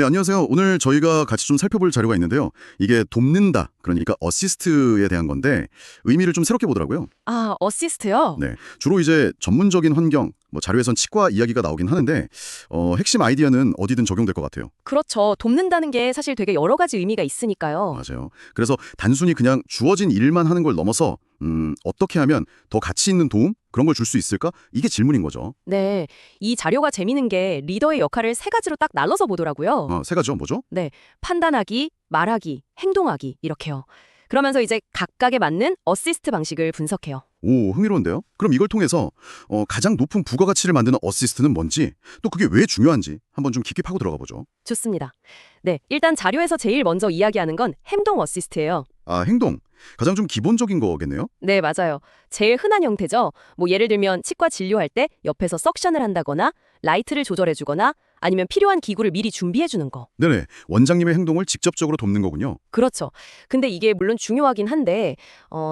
네, 안녕하세요. 오늘 저희가 같이 좀 살펴볼 자료가 있는데요. 이게 돕는다, 그러니까 어시스트에 대한 건데 의미를 좀 새롭게 보더라고요. 아, 어시스트요? 네, 주로 이제 전문적인 환경, 뭐 자료에선 치과 이야기가 나오긴 하는데 핵심 아이디어는 어디든 적용될 것 같아요. 그렇죠. 돕는다는 게 사실 되게 여러 가지 의미가 있으니까요. 맞아요. 그래서 단순히 그냥 주어진 일만 하는 걸 넘어서 어떻게 하면 더 가치 있는 도움? 그런 걸 줄 수 있을까? 이게 질문인 거죠. 네, 이 자료가 재미있는 게 리더의 역할을 세 가지로 딱 나눠서 보더라고요. 세 가지죠. 뭐죠? 네, 판단하기, 말하기, 행동하기 이렇게요. 그러면서 이제 각각에 맞는 어시스트 방식을 분석해요. 오, 흥미로운데요? 그럼 이걸 통해서 가장 높은 부가가치를 만드는 어시스트는 뭔지, 또 그게 왜 중요한지 한번 좀 깊게 파고 들어가 보죠. 좋습니다. 네, 일단 자료에서 제일 먼저 이야기하는 건 행동 어시스트예요. 아, 행동. 가장 좀 기본적인 거겠네요? 네, 맞아요. 제일 흔한 형태죠. 뭐 예를 들면 치과 진료할 때 옆에서 석션을 한다거나 라이트를 조절해주거나 아니면 필요한 기구를 미리 준비해주는 거. 네네. 원장님의 행동을 직접적으로 돕는 거군요. 그렇죠. 근데 이게 물론 중요하긴 한데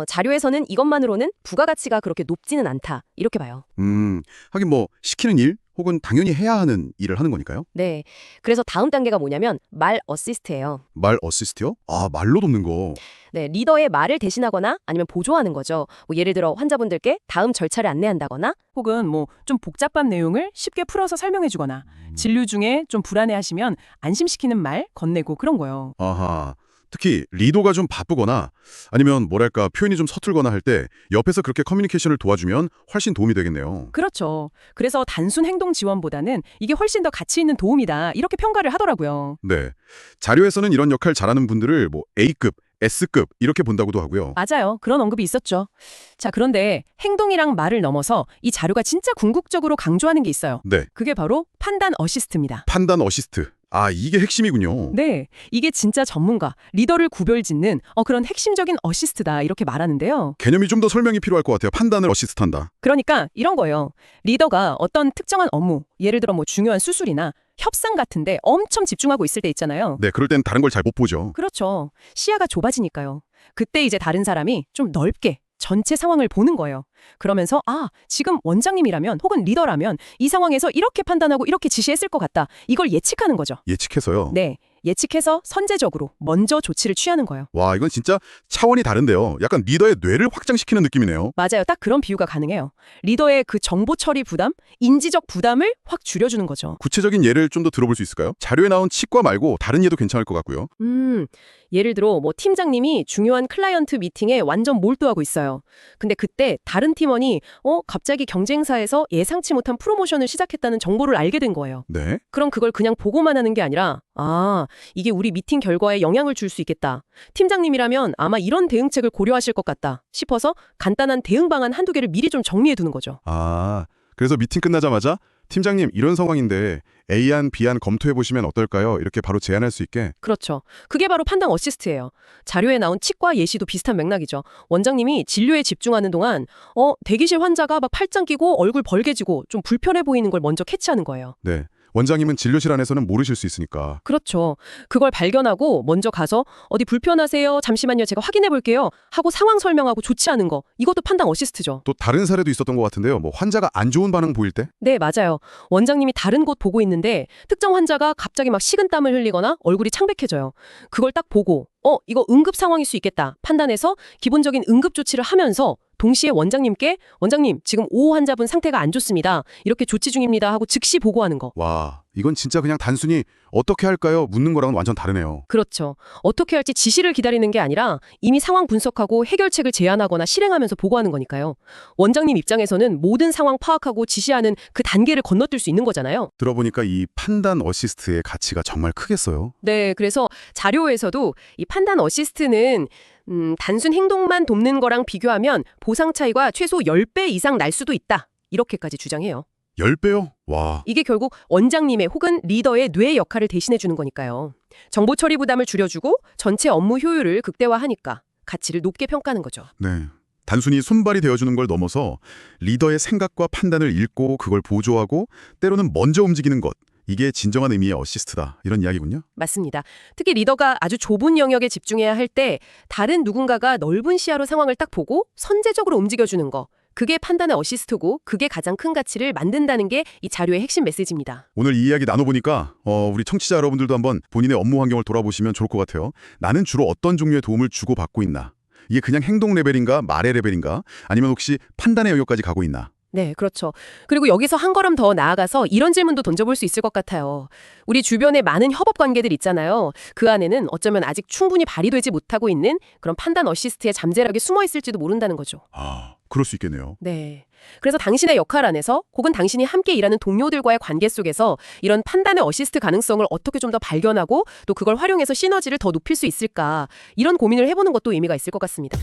자료에서는 이것만으로는 부가가치가 그렇게 높지는 않다. 이렇게 봐요. 하긴 뭐 시키는 일 혹은 당연히 해야 하는 일을 하는 거니까요. 네. 그래서 다음 단계가 뭐냐면 말 어시스트예요. 말 어시스트요? 아, 말로 돕는 거. 네, 리더의 말을 대신하거나 아니면 보조하는 거죠. 뭐 예를 들어 환자분들께 다음 절차를 안내한다거나 혹은 뭐 좀 복잡한 내용을 쉽게 풀어서 설명해 주거나 진료 중에 좀 불안해하시면 안심시키는 말 건네고 그런 거요. 아하. 특히 리더가 좀 바쁘거나 아니면 뭐랄까 표현이 좀 서툴거나 할 때 옆에서 그렇게 커뮤니케이션을 도와주면 훨씬 도움이 되겠네요. 그렇죠. 그래서 단순 행동 지원보다는 이게 훨씬 더 가치 있는 도움이다. 이렇게 평가를 하더라고요. 네. 자료에서는 이런 역할 잘하는 분들을 뭐 A급, S급 이렇게 본다고도 하고요. 맞아요. 그런 언급이 있었죠. 자, 그런데 행동이랑 말을 넘어서 이 자료가 진짜 궁극적으로 강조하는 게 있어요. 네. 그게 바로 판단 어시스트입니다. 판단 어시스트. 아, 이게 핵심이군요. 네, 이게 진짜 전문가, 리더를 구별짓는 그런 핵심적인 어시스트다 이렇게 말하는데요. 개념이 좀 더 설명이 필요할 것 같아요. 판단을 어시스트한다. 그러니까 이런 거예요. 리더가 어떤 특정한 업무, 예를 들어 뭐 중요한 수술이나 협상 같은데 엄청 집중하고 있을 때 있잖아요. 네, 그럴 땐 다른 걸 잘 못 보죠. 그렇죠. 시야가 좁아지니까요. 그때 이제 다른 사람이 좀 넓게 전체 상황을 보는 거예요. 그러면서 지금 원장님이라면 혹은 리더라면 이 상황에서 이렇게 판단하고 이렇게 지시했을 것 같다. 이걸 예측하는 거죠. 예측해서요. 네, 예측해서 선제적으로 먼저 조치를 취하는 거예요. 와, 이건 진짜 차원이 다른데요. 약간 리더의 뇌를 확장시키는 느낌이네요. 맞아요. 딱 그런 비유가 가능해요. 리더의 그 정보 처리 부담, 인지적 부담을 확 줄여주는 거죠. 구체적인 예를 좀 더 들어볼 수 있을까요? 자료에 나온 치과 말고 다른 예도 괜찮을 것 같고요. 예를 들어 뭐 팀장님이 중요한 클라이언트 미팅에 완전 몰두하고 있어요. 근데 그때 다른 팀원이 갑자기 경쟁사에서 예상치 못한 프로모션을 시작했다는 정보를 알게 된 거예요. 네. 그럼 그걸 그냥 보고만 하는 게 아니라 이게 우리 미팅 결과에 영향을 줄 수 있겠다. 팀장님이라면 아마 이런 대응책을 고려하실 것 같다 싶어서 간단한 대응 방안 한두 개를 미리 좀 정리해 두는 거죠. 아, 그래서 미팅 끝나자마자 팀장님 이런 상황인데 A안, B안 검토해 보시면 어떨까요? 이렇게 바로 제안할 수 있게. 그렇죠. 그게 바로 판단 어시스트예요. 자료에 나온 치과 예시도 비슷한 맥락이죠. 원장님이 진료에 집중하는 동안 대기실 환자가 막 팔짱 끼고 얼굴 벌개지고 좀 불편해 보이는 걸 먼저 캐치하는 거예요. 네. 원장님은 진료실 안에서는 모르실 수 있으니까. 그렇죠. 그걸 발견하고 먼저 가서 어디 불편하세요? 잠시만요. 제가 확인해 볼게요. 하고 상황 설명하고 조치하는 거. 이것도 판단 어시스트죠. 또 다른 사례도 있었던 것 같은데요. 뭐 환자가 안 좋은 반응 보일 때? 네, 맞아요. 원장님이 다른 곳 보고 있는데 특정 환자가 갑자기 막 식은땀을 흘리거나 얼굴이 창백해져요. 그걸 딱 보고 이거 응급 상황일 수 있겠다 판단해서 기본적인 응급 조치를 하면서 동시에 원장님께 원장님 지금 5호 환자분 상태가 안 좋습니다. 이렇게 조치 중입니다 하고 즉시 보고하는 거. 와, 이건 진짜 그냥 단순히 어떻게 할까요? 묻는 거랑은 완전 다르네요. 그렇죠. 어떻게 할지 지시를 기다리는 게 아니라 이미 상황 분석하고 해결책을 제안하거나 실행하면서 보고하는 거니까요. 원장님 입장에서는 모든 상황 파악하고 지시하는 그 단계를 건너뛸 수 있는 거잖아요. 들어보니까 이 판단 어시스트의 가치가 정말 크겠어요. 네, 그래서 자료에서도 이 판단 어시스트는 단순 행동만 돕는 거랑 비교하면 보상 차이가 최소 10배 이상 날 수도 있다. 이렇게까지 주장해요. 10배요? 와. 이게 결국 원장님의 혹은 리더의 뇌 역할을 대신해 주는 거니까요. 정보 처리 부담을 줄여주고 전체 업무 효율을 극대화하니까 가치를 높게 평가하는 거죠. 네. 단순히 손발이 되어주는 걸 넘어서 리더의 생각과 판단을 읽고 그걸 보조하고 때로는 먼저 움직이는 것. 이게 진정한 의미의 어시스트다. 이런 이야기군요. 맞습니다. 특히 리더가 아주 좁은 영역에 집중해야 할 때 다른 누군가가 넓은 시야로 상황을 딱 보고 선제적으로 움직여주는 거. 그게 판단의 어시스트고 그게 가장 큰 가치를 만든다는 게 이 자료의 핵심 메시지입니다. 오늘 이 이야기 나눠보니까 우리 청취자 여러분들도 한번 본인의 업무 환경을 돌아보시면 좋을 것 같아요. 나는 주로 어떤 종류의 도움을 주고받고 있나? 이게 그냥 행동 레벨인가 말의 레벨인가? 아니면 혹시 판단의 영역까지 가고 있나? 네, 그렇죠. 그리고 여기서 한 걸음 더 나아가서 이런 질문도 던져볼 수 있을 것 같아요. 우리 주변에 많은 협업 관계들 있잖아요. 그 안에는 어쩌면 아직 충분히 발휘되지 못하고 있는 그런 판단 어시스트의 잠재력이 숨어 있을지도 모른다는 거죠. 아, 그럴 수 있겠네요. 네. 그래서 당신의 역할 안에서 혹은 당신이 함께 일하는 동료들과의 관계 속에서 이런 판단의 어시스트 가능성을 어떻게 좀 더 발견하고 또 그걸 활용해서 시너지를 더 높일 수 있을까 이런 고민을 해보는 것도 의미가 있을 것 같습니다.